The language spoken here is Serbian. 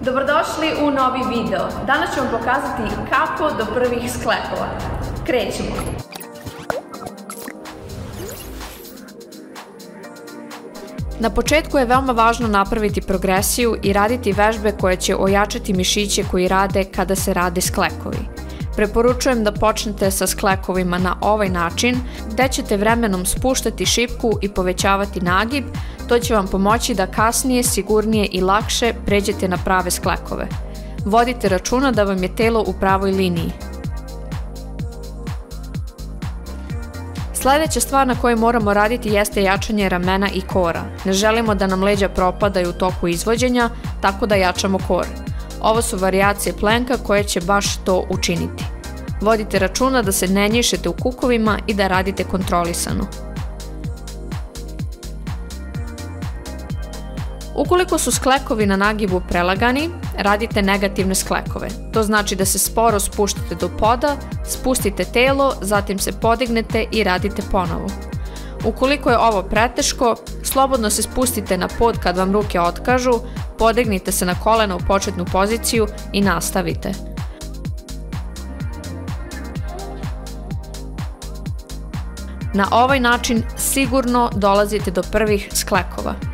Dobrodošli u novi video. Danas ću vam pokazati kako do prvih sklekova. Krećemo! Na početku je veoma važno napraviti progresiju i raditi vežbe koje će ojačati mišiće koji rade kada se rade sklekovi. Preporučujem da počnete sa sklekovima na ovaj način, gde ćete vremenom spuštati šipku i povećavati nagib. To će vam pomoći da kasnije, sigurnije i lakše pređete na prave sklekove. Vodite računa da vam je telo u pravoj liniji. Sljedeća stvar na kojoj moramo raditi jeste jačanje ramena i kora. Ne želimo da nam leđa propadaju u toku izvođenja, tako da jačamo kor. Ovo su varijacije plenka koje će baš to učiniti. Vodite računa da se ne njišete u kukovima i da radite kontrolisano. Ukoliko su sklekovi na nagibu prelagani, radite negativne sklekove. To znači da se sporo spuštate do poda, spustite telo, zatim se podignete i radite ponovo. Ukoliko je ovo preteško, slobodno se spustite na pod kad vam ruke otkažu, podignite se na kolena u početnu poziciju i nastavite. Na ovaj način sigurno dolazite do prvih sklekova.